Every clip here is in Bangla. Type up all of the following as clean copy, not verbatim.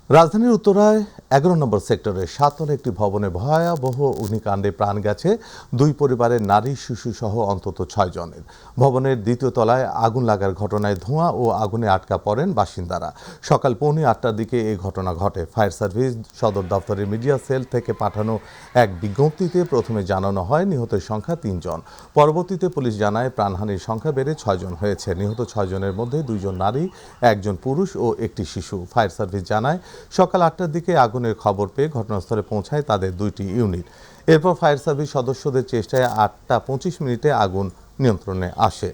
রাজধানীর উত্তরায় ১১ নম্বর সেক্টরে ৭ তলা একটি ভবনে ভয়াবহ অগ্নিকাণ্ডে প্রাণ গেছে দুই পরিবারের নারী শিশু সহ অন্তত ৬ জনের। ভবনের দ্বিতীয় তলায় আগুন লাগার ঘটনায় ধোঁয়া ও আগুনে আটকা পড়েন বাসিন্দারা। সকাল 8:45টার দিকে এই ঘটনা ঘটে। ফায়ার সার্ভিস সদর দফতরের মিডিয়া সেল থেকে পাঠানো এক বিজ্ঞপ্তিতে প্রথমে জানানো হয় নিহতের সংখ্যা ৩ জন। পরবর্তীতে পুলিশ জানায় প্রাণহানির সংখ্যা বেড়ে ৬ জন হয়েছে। নিহত ৬ জনের মধ্যে 2 জন নারী, 1 জন পুরুষ ও একটি শিশু। ফায়ার সার্ভিস জানায় সকাল 8টার দিকে আগুনের খবর পেয়ে ঘটনাস্থলে পৌঁছায় তাদের 2টি ইউনিট। এরপর ফায়ার সার্ভিস সদস্যদের চেষ্টায় 8:25 আগুন নিয়ন্ত্রণে আসে।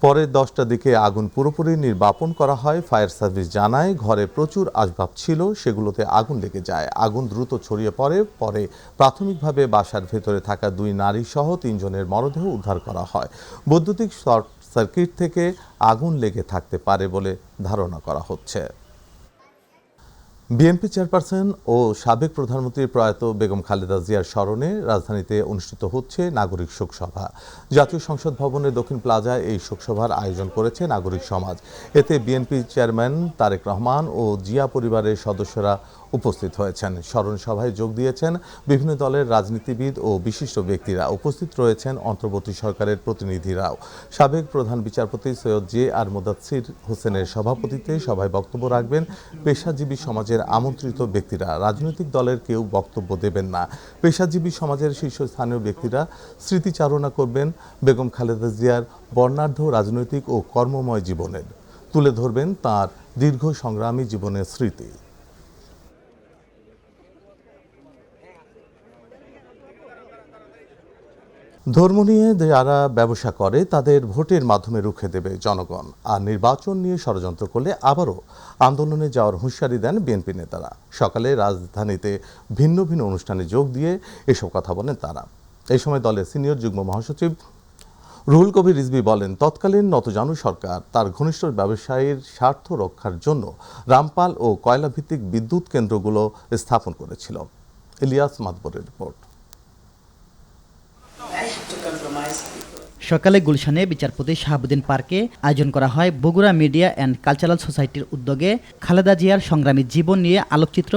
পরে 10টার দিকে আগুন পুরোপুরি নির্বাপন করা হয়। ফায়ার সার্ভিস জানায় ঘরে প্রচুর আসবাব ছিল, সেগুলোতে আগুন লেগে যায়। আগুন দ্রুত ছড়িয়ে পরে প্রাথমিকভাবে বাসার ভেতরে থাকা 2 নারী সহ 3 জনের মরদেহ উদ্ধার করা হয়। বৈদ্যুতিক শর্ট সার্কিট থেকে আগুন লেগে থাকতে পারে বলে ধারণা করা হচ্ছে। বিএনপি চেয়ারপারসন ও সাবেক প্রধানমন্ত্রী প্রয়াত বেগম খালেদা জিয়ার স্মরণে রাজধানীতে অনুষ্ঠিত হচ্ছে নাগরিক শোকসভা। জাতীয় সংসদ ভবনের দক্ষিণ প্লাজায় এই শোকসভার আয়োজন করেছে নাগরিক সমাজ। এতে বিএনপি চেয়ারম্যান তারেক রহমান ও জিয়া পরিবারের সদস্যরা উপস্থিত হয়েছেন। স্মরণ সভায় যোগ দিয়েছেন বিভিন্ন দলের রাজনীতিবিদ ও বিশিষ্ট ব্যক্তিরা। উপস্থিত রয়েছেন অন্তর্বর্তী সরকারের প্রতিনিধিরাও। সাবেক প্রধান বিচারপতি সৈয়দ জে.আর. মুদাচ্ছির হোসেনের সভাপতিত্বে সভায় বক্তব্য রাখবেন পেশাজীবী সমাজের আমন্ত্রিত ব্যক্তিরা। রাজনৈতিক দলের কেউ বক্তব্য দেবেন না। পেশাজীবী সমাজের শীর্ষস্থানীয় ব্যক্তিরা স্মৃতিচারণা করবেন বেগম খালেদা জিয়ার বর্ণাঢ্য রাজনৈতিক ও কর্মময় জীবনের। তুলে ধরবেন তাঁর দীর্ঘ সংগ্রামী জীবনের স্মৃতি। ধর্ম নিয়ে যারা ব্যবসা করে তাদের ভোটের মাধ্যমে রুখে দেবে জনগণ, আর নির্বাচন নিয়ে ষড়যন্ত্র করলে আবারও আন্দোলনে যাওয়ার হুঁশিয়ারি দেন বিএনপি নেতারা। সকালে রাজধানীতে ভিন্ন ভিন্ন অনুষ্ঠানে যোগ দিয়ে এসব কথা বলেন তারা। এই সময় দলের সিনিয়র যুগ্ম মহাসচিব রুহুল কবির রিজভী বলেন, তৎকালীন নতজানু সরকার তার ঘনিষ্ঠ ব্যবসায়ীর স্বার্থ রক্ষার জন্য রামপাল ও কয়লা ভিত্তিক বিদ্যুৎ কেন্দ্রগুলো স্থাপন করেছিল। ইলিয়াস মাদবরের রিপোর্ট। সকালে গুলশানে বিচারপতি শাহাবুদ্দিন পার্কে আয়োজন করা হয় বগুড়া মিডিয়া অ্যান্ড কালচারাল সোসাইটির উদ্যোগে খালেদা জিয়ার সংগ্রামী জীবন নিয়ে আলোকচিত্র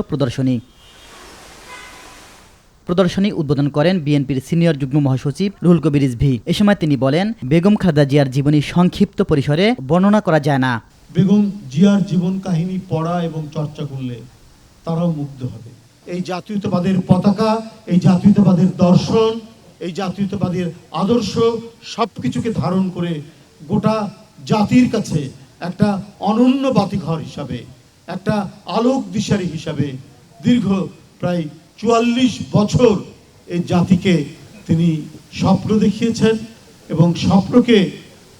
প্রদর্শনী উদ্বোধন করেন বিএনপির সিনিয়র যুগ্ম মহাসচিব রুহুল কবির রিজভী। এ সময় তিনি বলেন, বেগম খালেদা জিয়ার জীবনী সংক্ষিপ্ত পরিসরে বর্ণনা করা যায় না। বেগম জিয়ার জীবন কাহিনী পড়া এবং চর্চা করলে তারাও মুগ্ধ হবে। এই জাতীয়তাবাদের পতাকা, এই জাতীয়তাবাদের দর্শন, এই জাতীয়তাবাদের আদর্শ সবকিছুকে ধারণ করে গোটা জাতির কাছে একটা অনন্য বাতিঘর হিসাবে, একটা আলোক দিশারি হিসাবে দীর্ঘ প্রায় ৪৪ বছর এই জাতিকে তিনি স্বপ্ন দেখিয়েছেন এবং স্বপ্নকে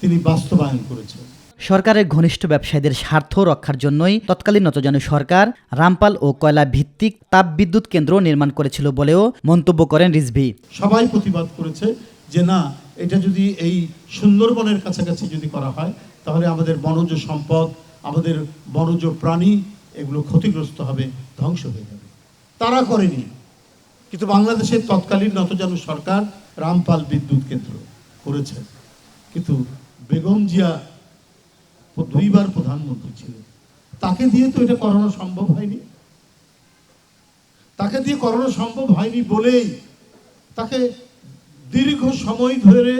তিনি বাস্তবায়ন করেছেন। সরকারের ঘনিষ্ঠ ব্যবসায়ীদের স্বার্থ রক্ষার জন্যই তৎকালীন নতজানু সরকার রামপাল ও কয়লা ভিত্তিক তাপবিদ্যুৎ কেন্দ্র নির্মাণ করেছিল বলেও মন্তব্য করেন রিজভী। সবাই প্রতিবাদ করেছে যে না, এটা যদি এই সুন্দরবনের কাছাকাছি যদি করা হয় তাহলে আমাদের বনজ সম্পদ, আমাদের বনজ প্রাণী এগুলো ক্ষতিগ্রস্ত হবে, ধ্বংস হয়ে যাবে। তারা করেনি, কিন্তু বাংলাদেশের তৎকালীন নতজানু সরকার রামপাল বিদ্যুৎ কেন্দ্র করেছে। কিন্তু বেগম জিয়া 2বার প্রধানমন্ত্রী ছিল, তাকে দিয়ে তো এটা করানো সম্ভব হয়নি। তাকে দিয়ে করানো সম্ভব হয়নি বলেই তাকে দীর্ঘ সময় ধরে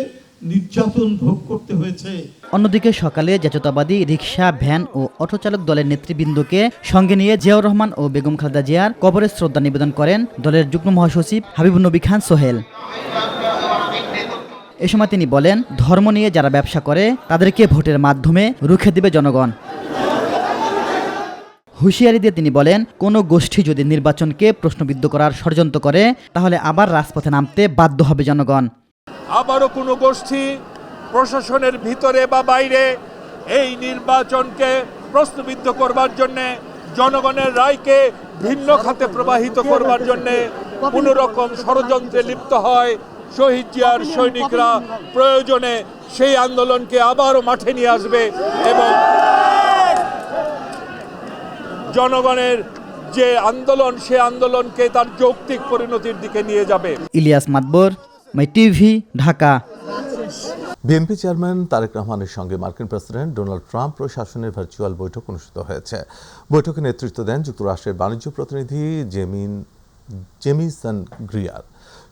নির্যাতন ভোগ করতে হয়েছে। অন্যদিকে সকালে জাতীয়তাবাদী রিকশা, ভ্যান ও অটোচালক দলের নেতৃবৃন্দকে সঙ্গে নিয়ে জিয়াউর রহমান ও বেগম খালেদা জিয়ার কবরে শ্রদ্ধা নিবেদন করেন দলের যুগ্ম মহাসচিব হাবিবুন নবী খান সোহেল। এ সময় তিনি বলেন, ধর্ম নিয়ে যারা ব্যবসা করে তাদেরকে ভোটের মাধ্যমে রুখে দেবে জনগণ। হুঁশিয়ারি দিয়ে তিনি বলেন, কোনো গোষ্ঠী যদি নির্বাচনকে প্রশ্নবিদ্ধ করার ষড়যন্ত্র করে তাহলে আবার রাজপথে নামতে বাধ্য হবে জনগণ। আবারও কোনো গোষ্ঠী প্রশাসনের ভিতরে বা বাইরে এই নির্বাচনকে প্রশ্নবিদ্ধ করবার জন্যে, জনগণের রায়কে ভিন্ন খাতে প্রবাহিত করবার জন্যে কোনো রকম ষড়যন্ত্রে লিপ্ত হয়, শহীদ জিয়ার সৈনিকরা প্রয়োজনে সেই আন্দোলনকে আবারও মাঠে নিয়ে আসবে এবং জনগণের যে আন্দোলন, সে আন্দোলনকে তার যৌক্তিক পরিণতির দিকে নিয়ে যাবে। Ilias Madbar, my TV, Dhaka. BNP chairman Tarique রহমানের সঙ্গে মার্কিন প্রেসিডেন্ট ডোনাল্ড ট্রাম্প প্রশাসনের ভার্চুয়াল বৈঠক অনুষ্ঠিত হয়েছে। বৈঠকে নেতৃত্ব দেন যুক্তরাষ্ট্রের বাণিজ্য প্রতিনিধি জেমিসন গ্রিয়ার।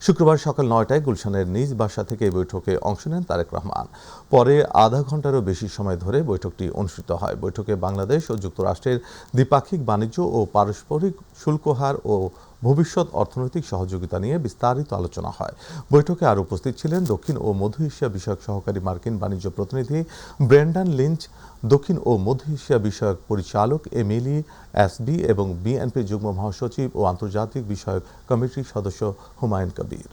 শুক্রবার সকাল 9টায় গুলশানের নিজ বাসা থেকে এই বৈঠকে অংশ নেন তারেক রহমান। পরে আধা ঘন্টারও বেশি সময় ধরে বৈঠকটি অনুষ্ঠিত হয়। বৈঠকে বাংলাদেশ ও যুক্তরাষ্ট্রের দ্বিপাক্ষিক বাণিজ্য ও পারস্পরিক শুল্ক হার ও ভবিষ্যৎ অর্থনৈতিক সহযোগিতা নিয়ে বিস্তারিত আলোচনা হয়। বৈঠকে আরও উপস্থিত ছিলেন দক্ষিণ ও মধ্য এশিয়া বিষয়ক সহকারী মার্কিন বাণিজ্য প্রতিনিধি ব্রেন্ডান লিঞ্চ, দক্ষিণ ও মধ্য এশিয়া বিষয়ক পরিচালক এমিলি এসবি এবং বিএনপি যুগ্ম মহাসচিব ও আন্তর্জাতিক বিষয়ক কমিটির সদস্য হুমায়ুন কবির।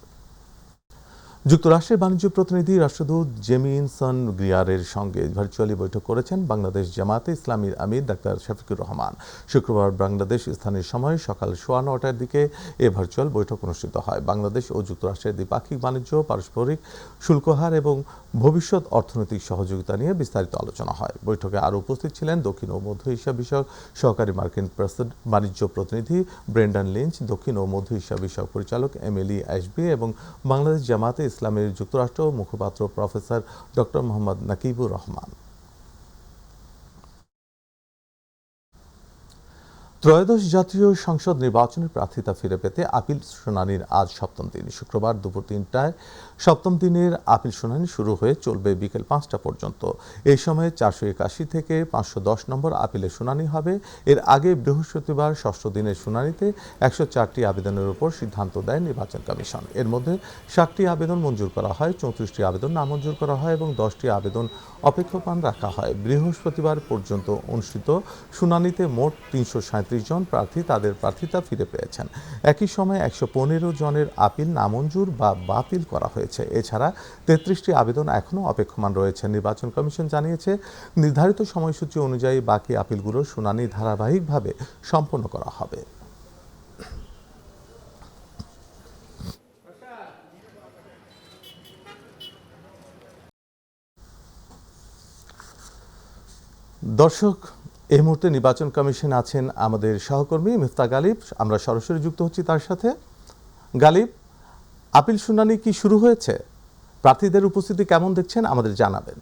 যুক্তরাষ্ট্রের বাণিজ্য প্রতিনিধি রাষ্ট্রদূত জেমিসন গ্রিয়ারের সঙ্গে ভার্চুয়ালি বৈঠক করেছেন বাংলাদেশ জামায়াতে ইসলামীর আমির ডাক্তার শফিকুর রহমান। শুক্রবার বাংলাদেশ স্থানীয় সময় সকাল 9:15টার দিকে এ ভার্চুয়াল বৈঠক অনুষ্ঠিত হয়। বাংলাদেশ ও যুক্তরাষ্ট্রের দ্বিপাক্ষিক বাণিজ্য, পারস্পরিক শুল্ক হার এবং ভবিষ্যৎ অর্থনৈতিক সহযোগিতা নিয়ে বিস্তারিত আলোচনা হয়। বৈঠকে আরও উপস্থিত ছিলেন দক্ষিণ ও মধ্য এশিয়া বিষয়ক সহকারী মার্কিন বাণিজ্য প্রতিনিধি ব্রেন্ডান লিঞ্চ, দক্ষিণ ও মধ্য এশিয়া বিষয়ক পরিচালক এমিলি এসবি এবং বাংলাদেশ জামায়াতে ইসলামের যুক্তরাষ্ট্র মুখপাত্র প্রফেসর ডক্টর মোহাম্মদ নাকিবুর রহমান। ত্রয়োদশ জাতীয় সংসদ নির্বাচনের প্রার্থিতা ফিরে পেতে আপিল শুনানির আজ সপ্তম দিন। শুক্রবার দুপুর 3টায় সপ্তম দিনের আপিল শুনানি শুরু হয়ে চলবে বিকেল 5টা পর্যন্ত। এই সময়ে 481 থেকে 510 নম্বর আপিলের শুনানি হবে। এর আগে বৃহস্পতিবার ষষ্ঠ দিনের শুনানিতে 104টি আবেদনের উপর সিদ্ধান্ত দেয় নির্বাচন কমিশন। এর মধ্যে 60টি আবেদন মঞ্জুর করা হয়, 34টি আবেদন নামঞ্জুর করা হয় এবং 10টি আবেদন অপেক্ষমাণ রাখা হয়। বৃহস্পতিবার পর্যন্ত অনুষ্ঠিত শুনানিতে মোট 337 জন প্রার্থী তাদের প্রার্থিতা ফিরে পেয়েছেন। একই সময় 115 জনের আপিল নামঞ্জুর বা বাতিল করা হয়েছে। এছাড়া 33টি আবেদন এখনও অপেক্ষমান রয়েছে। নির্বাচন কমিশন জানিয়েছে, নির্ধারিত সময়সূচি অনুযায়ী বাকি আপিলগুলোর শুনানি ধারাবাহিকভাবে সম্পন্ন করা হবে। দর্শক, এই মুহূর্তে নির্বাচন কমিশন আছেন আমাদের সহকর্মী মিফতা গালিব। আমরা সরাসরি যুক্ত হচ্ছি তার সাথে। গালিব, আপিল শুনানি কি শুরু হয়েছে? প্রার্থীদের উপস্থিতি কেমন দেখছেন আমাদের জানাবেন।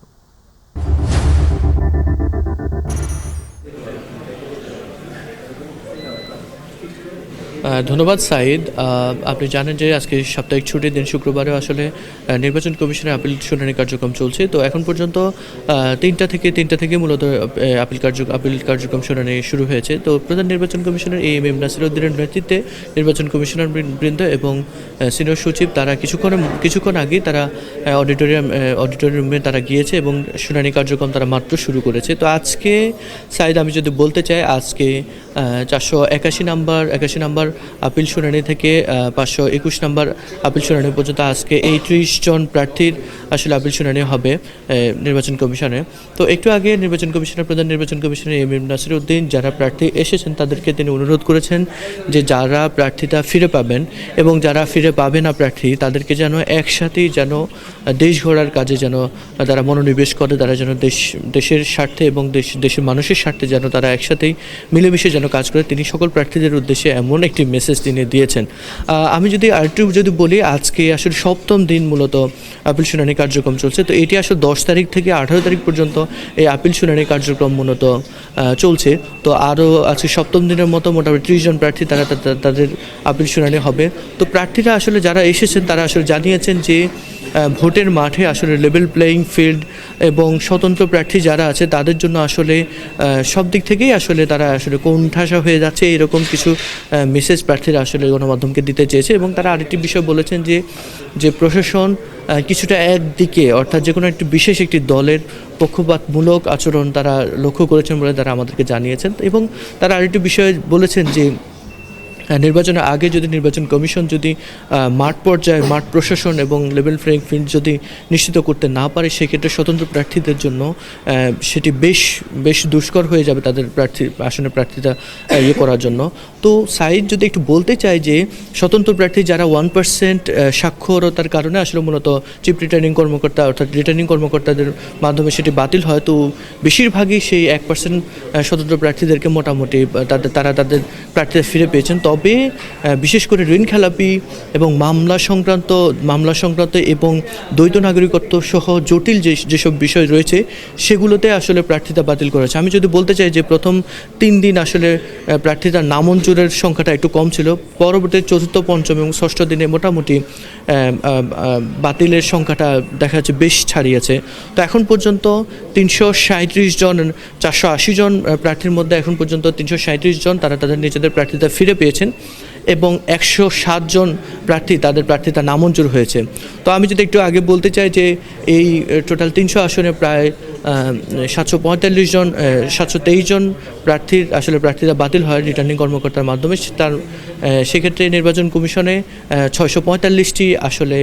ধন্যবাদ সাইদ। আপনি জানেন যে আজকে সাপ্তাহিক ছুটির দিন, শুক্রবারে আসলে নির্বাচন কমিশনের আপিল শুনানি কার্যক্রম চলছে। তো এখন পর্যন্ত 3টা থেকে মূলত আপিল কার্যক্রম শুনানি শুরু হয়েছে। তো প্রধান নির্বাচন কমিশনার এম নাসিরউদ্দিনের নেতৃত্বে নির্বাচন কমিশনার বৃন্দ এবং সিনিয়র সচিব তারা কিছুক্ষণ আগেই তারা অডিটোরিয়ামে তারা গিয়েছে এবং শুনানি কার্যক্রম তারা মাত্র শুরু করেছে। তো আজকে সাইদ আমি যদি বলতে চাই, আজকে 481 নাম্বার আপিল শুনানি থেকে 521 নম্বর আপিল শুনানি পর্যন্ত আজকে 30 জন প্রার্থীর আসলে আপিল শুনানি হবে নির্বাচন কমিশনে। তো একটু আগে প্রধান নির্বাচন কমিশনার এম নাসিরউদ্দিন যারা প্রার্থী এসেছেন তাদেরকে তিনি অনুরোধ করেছেন যে যারা প্রার্থীতা ফিরে পাবেন এবং যারা ফিরে পাবে না প্রার্থী তাদেরকে যেন একসাথেই যেন দেশ গড়ার কাজে যেন তারা মনোনিবেশ করে, তারা যেন দেশের স্বার্থে এবং দেশের মানুষের স্বার্থে যেন তারা একসাথেই মিলেমিশে যেন কাজ করে। তিনি সকল প্রার্থীদের উদ্দেশ্যে এমন একটি মেসেজ তিনি দিয়েছেন। আমি যদি আরেকটু বলি, আজকে আসলে সপ্তম দিন মূলত আপিল শুনানি কার্যক্রম চলছে। তো এটি আসলে 10 তারিখ থেকে 18 তারিখ পর্যন্ত এই আপিল শুনানি কার্যক্রম মূলত চলছে। তো আরও আজকে সপ্তম দিনের মতো মোটামুটি 30 জন প্রার্থী তাদের আপিল শুনানি হবে। তো প্রার্থীরা আসলে যারা এসেছেন তারা আসলে জানিয়েছেন যে ভোটের মাঠে আসলে লেভেল প্লেয়িং ফিল্ড এবং স্বতন্ত্র প্রার্থী যারা আছে তাদের জন্য আসলে সব দিক থেকেই আসলে তারা আসলে কোণঠাসা হয়ে যাচ্ছে, এরকম কিছু মেসেজ প্রার্থীরা আসলে গণমাধ্যমকে দিতে চেয়েছে। এবং তারা আরেকটি বিষয় বলেছেন যে প্রশাসন কিছুটা একদিকে, অর্থাৎ যে কোনো একটি বিশেষ একটি দলের পক্ষপাতমূলক আচরণ তারা লক্ষ্য করেছেন বলে তারা আমাদেরকে জানিয়েছেন। এবং তারা আরেকটি বিষয় বলেছেন যে নির্বাচনের আগে যদি নির্বাচন কমিশন যদি মাঠ পর্যায়ে মাঠ প্রশাসন এবং লেভেল প্লেয়িং ফিল্ড যদি নিশ্চিত করতে না পারে, সেক্ষেত্রে স্বতন্ত্র প্রার্থীদের জন্য সেটি বেশ দুষ্কর হয়ে যাবে তাদের আসনের প্রার্থীতা করার জন্য। তো সাইদ যদি একটু বলতে চাই যে স্বতন্ত্র প্রার্থী যারা 1% সাক্ষরতার কারণে আসলে মূলত চিফ রিটার্নিং কর্মকর্তা অর্থাৎ রিটার্নিং কর্মকর্তাদের মাধ্যমে সেটি বাতিল হয়, তো বেশিরভাগই সেই 1% স্বতন্ত্র প্রার্থীদেরকে মোটামুটি তারা তাদের প্রার্থীরা ফিরে পেয়েছেন। তবে বিশেষ করে ঋণ খেলাপি এবং মামলা সংক্রান্ত এবং দ্বৈত নাগরিকত্ব সহ জটিল যেসব বিষয় রয়েছে সেগুলোতে আসলে প্রার্থিতা বাতিল করেছে। আমি যদি বলতে চাই যে প্রথম 3 দিন আসলে প্রার্থিতার নামঞ্জুরের সংখ্যাটা একটু কম ছিল, পরবর্তী চতুর্থ, পঞ্চম এবং ষষ্ঠ দিনে মোটামুটি বাতিলের সংখ্যাটা দেখা যাচ্ছে বেশ ছাড়িয়েছে। তো এখন পর্যন্ত 337 জন 480 জন প্রার্থীর মধ্যে এখন পর্যন্ত 337 জন তারা তাদের নিজেদের প্রার্থিতা ফিরে পেয়েছেন এবং 107 জন প্রার্থী তাদের প্রার্থিতা নামঞ্জুর হয়েছে। তো আমি যদি একটু আগে বলতে চাই যে এই টোটাল 300 আসনে প্রায় 723 জন প্রার্থীর আসলে প্রার্থিতা বাতিল হয় রিটার্নিং কর্মকর্তার মাধ্যমে। সেক্ষেত্রে নির্বাচন কমিশনে 645টি আসলে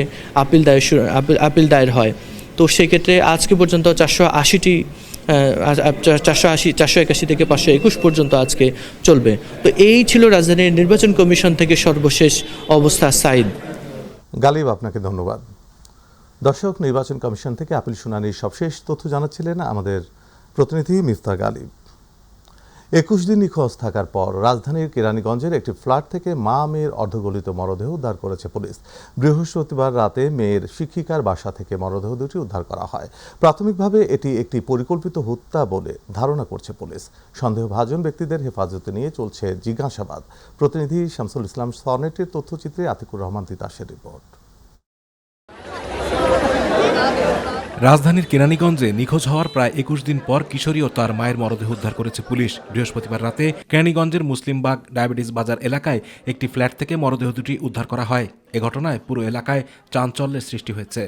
আপিল দায়ের হয়। তো সেক্ষেত্রে আজকে পর্যন্ত 481 থেকে 521 পর্যন্ত আজকে চলবে। তো এই ছিল রাজধানীর নির্বাচন কমিশন থেকে সর্বশেষ অবস্থা। সাইদ গালিব, আপনাকে ধন্যবাদ। দর্শক, নির্বাচন কমিশন থেকে আপিল শুনানির সবশেষ তথ্য জানাচ্ছিলেন আমাদের প্রতিনিধি মিফতাহ গালিব। 21 দিন নিখোঁজ থাকার পর রাজধানীর কেরানীগঞ্জের একটি ফ্ল্যাট থেকে মা মেয়ের অর্ধগলিত মরদেহ উদ্ধার করেছে পুলিশ। বৃহস্পতিবার রাতে মেয়ের শিক্ষিকার বাসা থেকে মরদেহ দুটি উদ্ধার করা হয়। প্রাথমিকভাবে এটি একটি পরিকল্পিত হত্যা বলে ধারণা করছে পুলিশ। সন্দেহভাজন ব্যক্তিদের হেফাজতে নিয়ে চলছে জিজ্ঞাসাবাদ। প্রতিনিধি শামসুল ইসলাম সনেটের তথ্যচিত্রে আতিকুর রহমান তিতাসের রিপোর্ট। রাজধানীর কেরানীগঞ্জে নিখোঁজ হওয়ার প্রায় 21 দিন পর কিশোরী ও তার মায়ের মরদেহ উদ্ধার করেছে পুলিশ। বৃহস্পতিবার রাতে কেরানীগঞ্জের মুসলিমবাগ ডায়াবেটিস বাজার এলাকায় একটি ফ্ল্যাট থেকে মরদেহ দুটি উদ্ধার করা হয়। এ ঘটনায় পুরো এলাকায় চাঞ্চল্যের সৃষ্টি হয়েছে।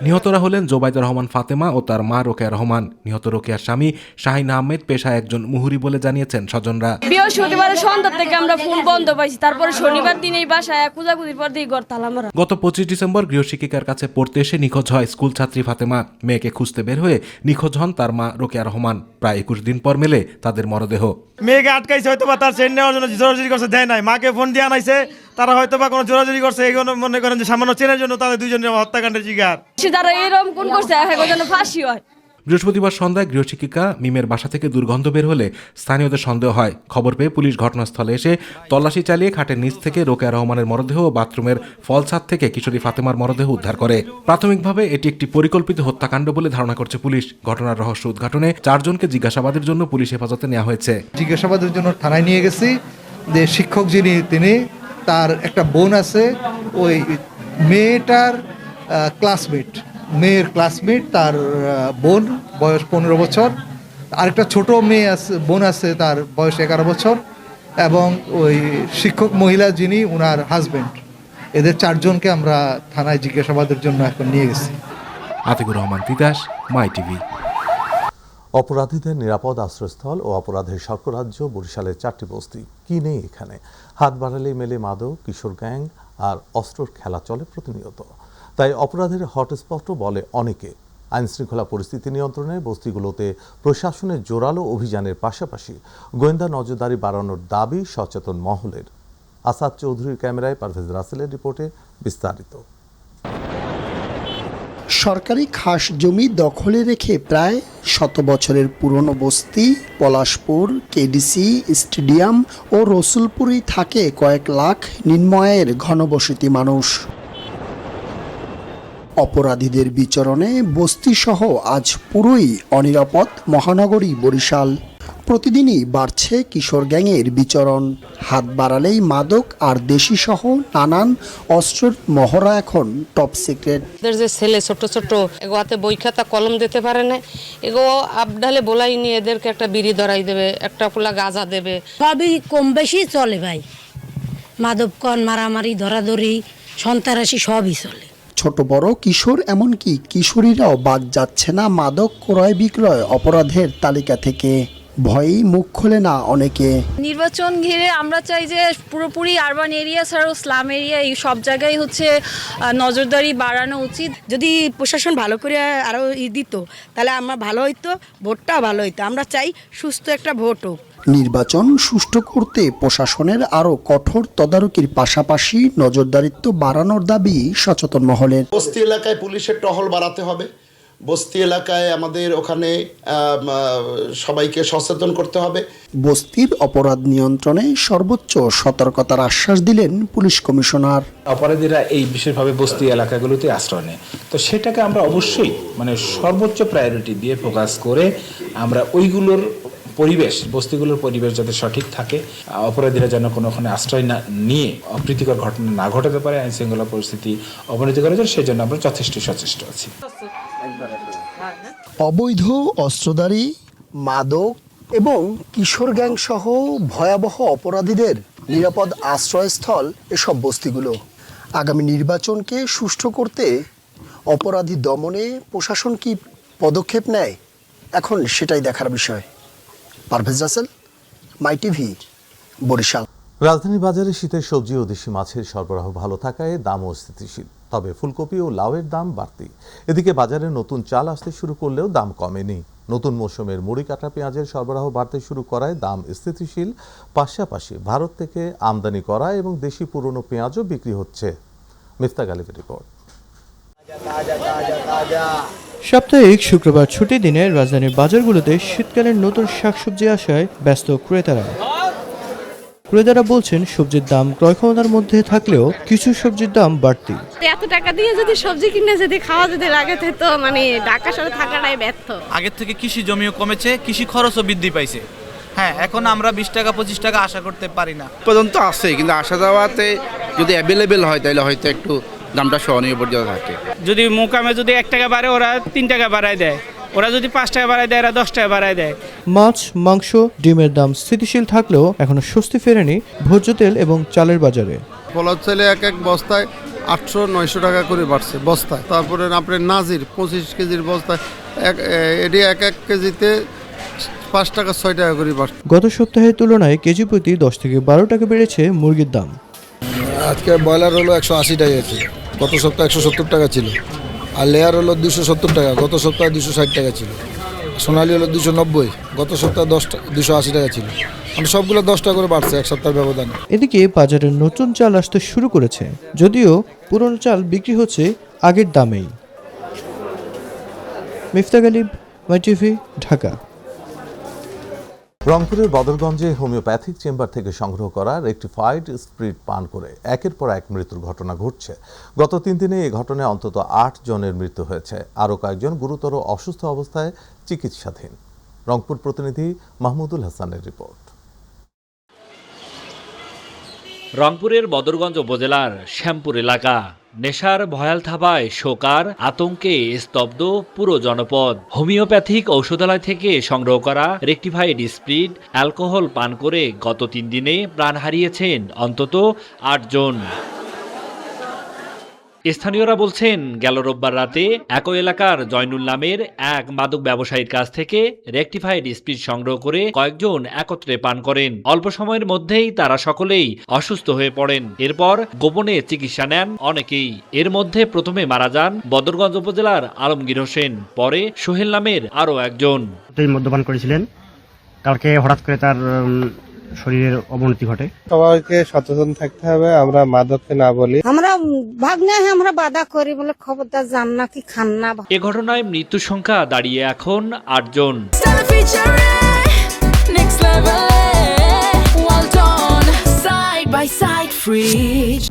নিহতরা হলেন জোবাইদা রহমান ফাতেমা ও তার মা রোকেয়া রহমান। নিহত রোকেয়ার স্বামী শাহিন আহমেদ পেশায় একজন মুহুরি বলে জানিয়েছেন স্বজনরা। বৃহস্পতিবার সন্ধ্যা থেকে আমরা ফোন বন্ধ পাইছি, তারপরে শনিবার দিন এই বাসায় খোঁজাখুঁজির পর দিয়ে ঘর তালা মারা। গত 25 ডিসেম্বর গৃহশিক্ষিকার কাছে পড়তে এসে নিখোঁজ হয় স্কুল ছাত্রী ফাতেমা। মেয়েকে খুঁজতে বের হয়ে নিখোঁজ হন তার মা রোকেয়া রহমান। প্রায় 21 দিন পর মেলে তাদের মরদেহ। মেয়েকে আটকাইছে, হয়তো বা তার চেন নেওয়ার জন্য জোরাজুরি করছে, দেয় নাই। মাকে ফোন দিয়ে আনাইছে, তারা হয়তো বা কোনো জোরাজুরি করছে। এগুলো মনে করেন যে সামান্য চেনের জন্য তাদের দুইজনের হত্যাকাণ্ডের শিকার। যারা এরকম কোন করছে এখন ফাঁসি হয়। বৃহস্পতিবার সন্ধ্যায় গৃহশিক্ষিকা মিমের বাসা থেকে দুর্গন্ধ বের হলে স্থানীয়দের সন্দেহ হয়। খবর পেয়ে পুলিশ ঘটনাস্থলে এসে তল্লাশি চালিয়ে খাটের নিচ থেকে রোকেয়া রহমানের মরদেহ ও বাথরুমের ফল ছাদ থেকে কিশোরী ফাতেমার মরদেহ উদ্ধার করে। প্রাথমিকভাবে এটি একটি পরিকল্পিত হত্যাকাণ্ড বলে ধারণা করছে পুলিশ। ঘটনার রহস্য উদ্ঘাটনে 4 জনকে জিজ্ঞাসাবাদের জন্য পুলিশ হেফাজতে নেওয়া হয়েছে। জিজ্ঞাসাবাদের জন্য থানায় নিয়ে গেছি। যে শিক্ষক যিনি, তিনি তার একটা বোন আছে, ওই মেয়েটার ক্লাসমেট, মেয়ের ক্লাসমেট, তার বোন, বয়স 15 বছর। আরেকটা ছোট মেয়ে আছে, বোন আছে, তার বয়স 11 বছর। এবং ওই শিক্ষক মহিলা যিনি, ওনার হাজব্যান্ড। এদের 4 জনকে আমরা থানায় জিজ্ঞাসাবাদের জন্য এখন নিয়ে গেছি। আতিকুর রহমান তিতাস, মাই টিভি। অপরাধীদের নিরাপদ আশ্রয়স্থল ও অপরাধের স্বর্গরাজ্য বরিশালের 4টি বস্তি। কি নেই এখানে? হাত বাড়ালেই মেলে মাদক, কিশোর গ্যাং আর অস্ত্রর খেলা চলে প্রতিনিয়ত। তাই অপরাধের হটস্পটও বলে অনেকে। আইনশৃঙ্খলা পরিস্থিতি নিয়ন্ত্রণে বস্তিগুলোতে প্রশাসনের জোরালো অভিযানের পাশাপাশি গোয়েন্দা নজরদারি বাড়ানোর দাবি সচেতন মহলের। আসাদ চৌধুরীর ক্যামেরায় পারভেজ রাসেলের রিপোর্টে বিস্তারিত। সরকারি খাস জমি দখলে রেখে প্রায় 100 বছরের পুরনো বস্তি পলাশপুর, কেডিসি, স্টেডিয়াম ও রসুলপুরেই থাকে কয়েক লাখ নিম্নআয়ের ঘনবসতি মানুষ। অপরাধীদের বিচরণে বস্তিসহ আজ পুরোই অনিরাপদ মহানগরী বরিশাল। প্রতিদিনই বাড়ছে কিশোর গ্যাংয়ের বিচরণ। হাত বাড়ালেই মাদক আর দেশিসহ নানান অস্ত্রের মহড়া এখন টপ সিক্রেট। এদের যে ছেলে ছোট ছোট, এগোতে বই খাতা কলম দিতে পারে না, এগো আবডালে বলাই নিয়ে এদেরকে একটা বিড়ি ধরাই দেবে, একটা পোলা গাঁজা দেবে। সবই কম বেশি চলে ভাই, মাদক কন, মারামারি, ধরাধরি, সন্ত্রাসী সবই চলে। ছোট বড় কিশোর এমনকি কিশোরীরাও বাদ যাচ্ছে না মাদক ক্রয় বিক্রয় অপরাধের তালিকা থেকে। ভয়েই মুখ খোলে না অনেকে। নির্বাচন ঘিরে আমরা চাই যে পুরোপুরি আরবান এরিয়া ছাড়াও স্লাম এরিয়া এই সব জায়গায় হচ্ছে নজরদারি বাড়ানো উচিত। যদি প্রশাসন ভালো করে আরো দিত তাহলে আমরা ভালো হইতো, ভোটটা ভালো হইতো। আমরা চাই সুস্থ একটা ভোট হোক। নির্বাচন সুষ্ঠু করতে প্রশাসনের আরো কঠোর তদারকির পাশাপাশি নজরদারিত্ব বাড়ানোর দাবি সচেতন মহলের। বস্তি এলাকায় পুলিশের টহল বাড়াতে হবে, বস্তি এলাকায় আমাদের ওখানে সবাইকে সচেতন করতে হবে। বস্তির অপরাধ নিয়ন্ত্রণে সর্বোচ্চ সতর্কতার আশ্বাস দিলেন পুলিশ কমিশনার। অপরাধীরা এই বিশেষভাবে বস্তি এলাকাগুলোতে আশ্রয় নেয়, তো সেটাকে আমরা অবশ্যই সর্বোচ্চ প্রায়োরিটি দিয়ে ফোকাস করে আমরা ওইগুলোর পরিবেশ, বস্তিগুলোর পরিবেশ যাতে সঠিক থাকে, অপরাধীরা যেন কোনোখানে আশ্রয় না নিয়ে অপ্রীতিকর ঘটনা না ঘটাতে পারে, আইন শৃঙ্খলা পরিস্থিতি অবনতি করার জন্য সেজন্য আমরা যথেষ্ট সচেষ্ট আছি। অবৈধ অস্ত্রধারী, মাদক এবং কিশোর গ্যাং সহ ভয়াবহ অপরাধীদের নিরাপদ আশ্রয়স্থল এসব বস্তিগুলো। আগামী নির্বাচনকে সুষ্ঠু করতে অপরাধী দমনে প্রশাসন কি পদক্ষেপ নেয়, এখন সেটাই দেখার বিষয়। পারভেজ রাসেল, মাই টিভি, বরিশাল। রাজধানী বাজারে শীতের সবজি ও দেশি মাছের সরবরাহ ভালো থাকায় দামও স্থিতিশীল, তবে ফুলকপি ও লাউয়ের দাম বাড়তি। এদিকে বাজারে নতুন চাল আসতে শুরু করলেও দাম কমেনি। নতুন মৌসুমের মুড়ি কাটা পেঁয়াজের সরবরাহ বাড়তে শুরু করায় দাম স্থিতিশীল। পাশাপাশি ভারত থেকে আমদানি করা এবং দেশি পুরনো পেঁয়াজও বিক্রি হচ্ছে। মিফতা গালিবের রিপোর্ট। সাপ্তাহিক শুক্রবার ছুটির দিনে রাজধানীর বাজারগুলোতে শীতকালীন নতুন শাকসবজি আসায় ব্যস্ত ক্রেতারা বলছেন সবজির দাম ক্রয় ক্ষমতার মধ্যে থাকলেও কিছু সবজির দাম বাড়তি। এত টাকা দিয়ে যদি সবজি কিনে যদি খাওয়া যদি লাগে তো ঢাকা শহরে থাকাটাই ব্যর্থ। আগের থেকে কৃষি জমিও কমেছে, কৃষি খরচও বৃদ্ধি পাইছে। হ্যাঁ, এখন আমরা 20 টাকা 25 টাকা আশা করতে পারি না। পর্যন্ত আছে, কিন্তু আসা যাওয়াতে যদি অ্যাভেলেবেল হয় তাহলে হয়তো একটু দামটা সহনীয় পর্যায়ে থাকে। যদি মোকামে যদি 1 টাকা বাড়ে ওরা 3 টাকা বাড়ায় দেয়, ওরা যদি 5 টাকা বাড়ায় দেয়, এরা 10 টাকা বাড়ায় দেয়। মাছ, মাংস, ডিমের দাম স্থিতিশীল থাকলেও এখনো স্বস্তি ফেরেনি ভোজ্য তেল এবং চালের বাজারে। পোলাও চালে এক বস্তায় 800-900 টাকা করে বাড়ছে বস্তায়। তারপরে আপনার নাজির 25 কেজির বস্তায় এটি এক কেজিতে 5 টাকা 6 টাকা করে বাড়ছে। গত সপ্তাহের তুলনায় কেজি প্রতি 10 থেকে 12 টাকা বেড়েছে মুরগির দাম। আজকে ব্রয়লার হলো 180 টাকা আছে, গত সপ্তাহে 170 টাকা ছিল। আর লেয়ার হলো 270 টাকা, গত সপ্তাহে 260 টাকা ছিল। সোনালি হলো 290, গত সপ্তাহে 280 টাকা ছিল। মানে সবগুলো 10 টাকা করে বাড়ছে এক সপ্তাহের ব্যবধানে। এদিকে বাজারে নতুন চাল আসতে শুরু করেছে, যদিও পুরনো চাল বিক্রি হচ্ছে আগের দামেই। মিফতা গালিব, মাই টিভি, ঢাকা। রংপুরের বদরগঞ্জে হোমিওপ্যাথিক চেম্বার থেকে সংগ্রহ করা রেকটিফাইড স্পিরিট পান করে একের পর এক মৃত্যুর ঘটনা ঘটছে। গত 3 দিনে এই ঘটনায় অন্তত 8 জনের মৃত্যু হয়েছে, আরও কয়েকজন গুরুতর অসুস্থ অবস্থায় চিকিৎসাধীন। রংপুর প্রতিনিধি মাহমুদুল হাসানের রিপোর্ট। রংপুরের বদরগঞ্জ উপজেলার শ্যামপুর এলাকা। নেশার ভয়াল থাবায় শোকার আতঙ্কে স্তব্ধ পুরো জনপদ। হোমিওপ্যাথিক ঔষধালয় থেকে সংগ্রহ করা রেকটিফাইড স্পিরিট অ্যালকোহল পান করে গত 3 দিনে প্রাণ হারিয়েছেন অন্তত 8 জন। স্থানীয়রা বলছেন, গেল রোববার রাতে একই এলাকার জয়নুল নামের এক মাদক ব্যবসায়ীর কাছ থেকে রেকটিফাইড স্পিরিট সংগ্রহ করে কয়েকজন একত্রে পান করেন। অল্প সময়ের মধ্যেই তারা সকলেই অসুস্থ হয়ে পড়েন। এরপর গোপনে চিকিৎসা নেন অনেকেই। এর মধ্যে প্রথমে মারা যান বদরগঞ্জ উপজেলার আলমগীর হোসেন, পরে সোহেল নামের আরও একজন। মদ্যপান করেছিলেন, কালকে হঠাৎ করে তার শরীরের অবনতি ঘটে। সবাইকে সচেতন থাকতে হবে, আমরা মাদককে না বলি। আমরা ভাগ্নে আমরা বাধা করি বলে খবরদার যান না কি খান না। এ ঘটনায় মৃত্যু সংখ্যা দাঁড়িয়ে এখন 8 জন।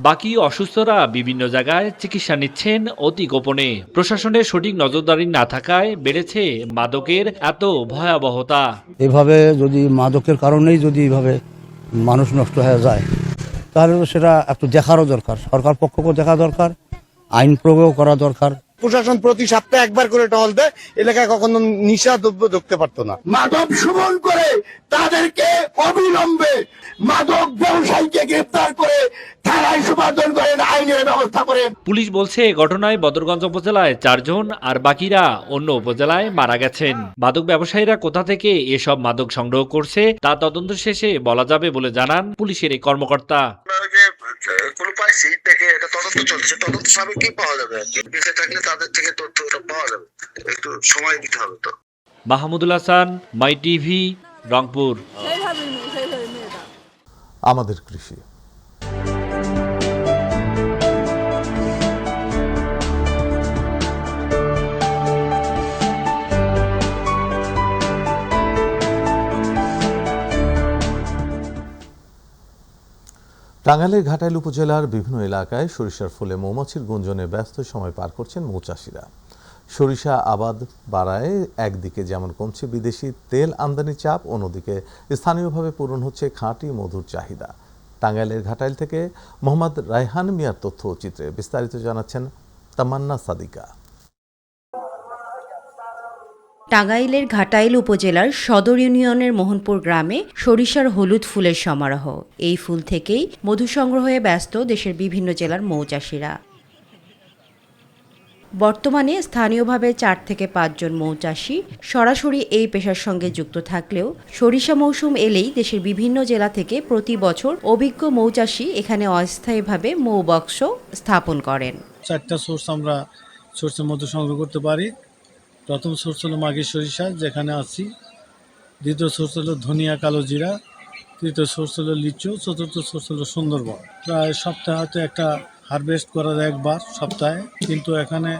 বাকি অসুস্থরা বিভিন্ন জায়গায় চিকিৎসা নিচ্ছেন অতি গোপনে। প্রশাসনের সঠিক নজরদারি না থাকায় বেড়েছে মাদকের এত ভয়াবহতা। এভাবে যদি মাদকের কারণেই যদি এভাবে মানুষ নষ্ট হয়ে যায়, তাহলে সেটা একটু দেখারও দরকার, সরকার পক্ষকেও দেখা দরকার, আইন প্রয়োগ করা দরকার। প্রশাসন প্রতি সপ্তাহে একবার করে টহল দেয়, এলাকায় কখনো নিশা দ্রব্য ঢুকতে পারতো না। মাদক সেবন করে তাদেরকে অবিলম্বে মাদক ব্যবসায়ীকে গ্রেফতার করে থানায় সোপর্দ করেন, আইনের ব্যবস্থা করেন। পুলিশ বলছে ঘটনায় বদরগঞ্জ উপজেলায় 4 জন আর বাকিরা অন্য উপজেলায় মারা গেছেন। মাদক ব্যবসায়ীরা কোথা থেকে এসব মাদক সংগ্রহ করছে তা তদন্ত শেষে বলা যাবে বলে জানান পুলিশের এই কর্মকর্তা। তদন্ত চলছে, তদন্ত সাপেক্ষে পাওয়া যাবে। বেঁচে থাকলে তাদের থেকে তথ্যটা পাওয়া যাবে, একটু সময় দিতে হবে। তো মাহমুদুল হাসান, মাই টিভি, রংপুর। আমাদের কৃষি। টাঙ্গাইলের ঘাটাইল উপজেলার বিভিন্ন এলাকায় সরিষার ফুলে মৌমাছির গুঞ্জনে ব্যস্ত সময় পার করছেন মৌচাষীরা। সরিষা আবাদ বাড়ায় একদিকে যেমন কমছে বিদেশি তেল আমদানির চাপ, অন্যদিকে স্থানীয়ভাবে পূরণ হচ্ছে খাঁটি মধুর চাহিদা। টাঙ্গাইলের ঘাটাইল থেকে মোহাম্মদ রায়হান মিয়ার তথ্য ও চিত্রে বিস্তারিত জানাচ্ছেন তামান্না সাদিকা। টাঙ্গাইলের ঘাটাইল উপজেলার সদর ইউনিয়নের মোহনপুর গ্রামে সরিষার হলুদ ফুলের সমারোহ। এই ফুল থেকেই মধু সংগ্রহে ব্যস্ত দেশের বিভিন্ন জেলার মৌচাষীরা। বর্তমানে স্থানীয়ভাবে 4 থেকে 5 জন মৌচাষী সরাসরি এই পেশার সঙ্গে যুক্ত থাকলেও সরিষা মৌসুম এলেই দেশের বিভিন্ন জেলা থেকে প্রতি বছর অভিজ্ঞ মৌচাষী এখানে অস্থায়ীভাবে মৌবক্স স্থাপন করেন। 4টা সোর্স আমরা সরিষার মধু সংগ্রহ করতে পারি। প্রথম সোর্স হলো মাঘী সরিষা, যেখানে আছি। দ্বিতীয় সোর্স হলো ধনিয়া কালো জিরা। তৃতীয় সোর্স হলো লিচু। চতুর্থ সোর্স হলো সুন্দরবন। প্রায় সপ্তাহে হয়তো একটা হারভেস্ট করা যায় একবার সপ্তাহে, কিন্তু এখানে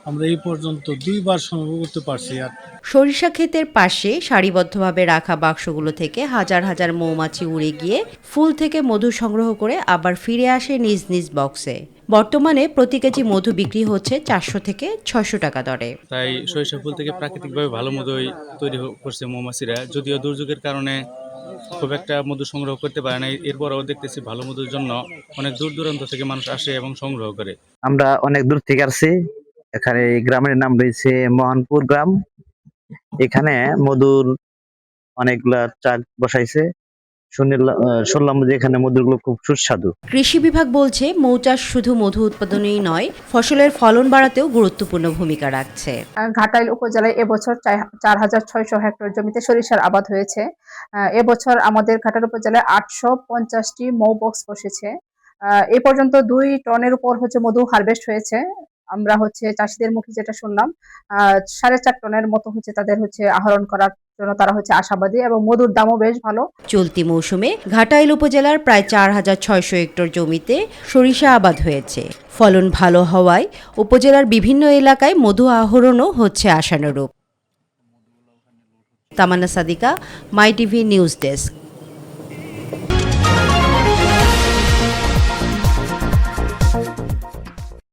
আমরা এই পর্যন্ত 2বার সংগ্রহ করতে পারছি। আর সরিষা ক্ষেতের পাশে সারিবদ্ধভাবে রাখা বাক্সগুলো থেকে হাজার হাজার মৌমাছি উড়ে গিয়ে ফুল থেকে মধু সংগ্রহ করে আবার ফিরে আসে নিজ নিজ বক্সে। বর্তমানে প্রতি কেজি মধু বিক্রি হচ্ছে 400 থেকে 600 টাকা দরে। তাই সরিষা ফুল থেকে প্রাকৃতিকভাবে ভালো মধু তৈরি করছে মৌমাছিরা। যদিও দুর্যোগের কারণে খুব একটা মধু সংগ্রহ করতে পারে না, এরপরও দেখতেছি ভালো মধুর জন্য অনেক দূর দূরান্ত থেকে মানুষ আসে এবং সংগ্রহ করে। আমরা অনেক দূর থেকে আসছি। এখানে এই গ্রামের নাম রয়েছে মোহনপুর গ্রাম। এখানে মধুর অনেকগুলা চাক বসাইছে। শুনলাম যে এখানে মধুগুলো খুব সুস্বাদু। কৃষি বিভাগ বলছে মৌচাষ শুধু মধু উৎপাদনেই নয়, ফসলের ফলন বাড়াতেও গুরুত্বপূর্ণ ভূমিকা রাখছে। ঘাটাইল উপজেলায় এবছর 4600 হেক্টর জমিতে সরিষার আবাদ হয়েছে। এবছর আমাদের ঘাটাইল উপজেলায় 850টি মৌ বক্স বসেছে। এ পর্যন্ত 2 টনের উপর মধু হারভেস্ট হয়েছে। আমরা চাষিদের মুখে যেটা শুনলাম, 4.5 টনের মতো তাদের আহরণ করার জন্য তারা আশাবাদী, এবং মধুর দামও বেশ ভালো। চলতি মৌসুমে ঘাটাইল উপজেলার প্রায় 4600 হেক্টর জমিতে সরিষা আবাদ হয়েছে। ফলন ভালো হওয়ায় উপজেলার বিভিন্ন এলাকায় মধু আহরণও হচ্ছে আশানুরূপ। তামান্না সাদিকা, মাই টিভি নিউজ ডেস্ক।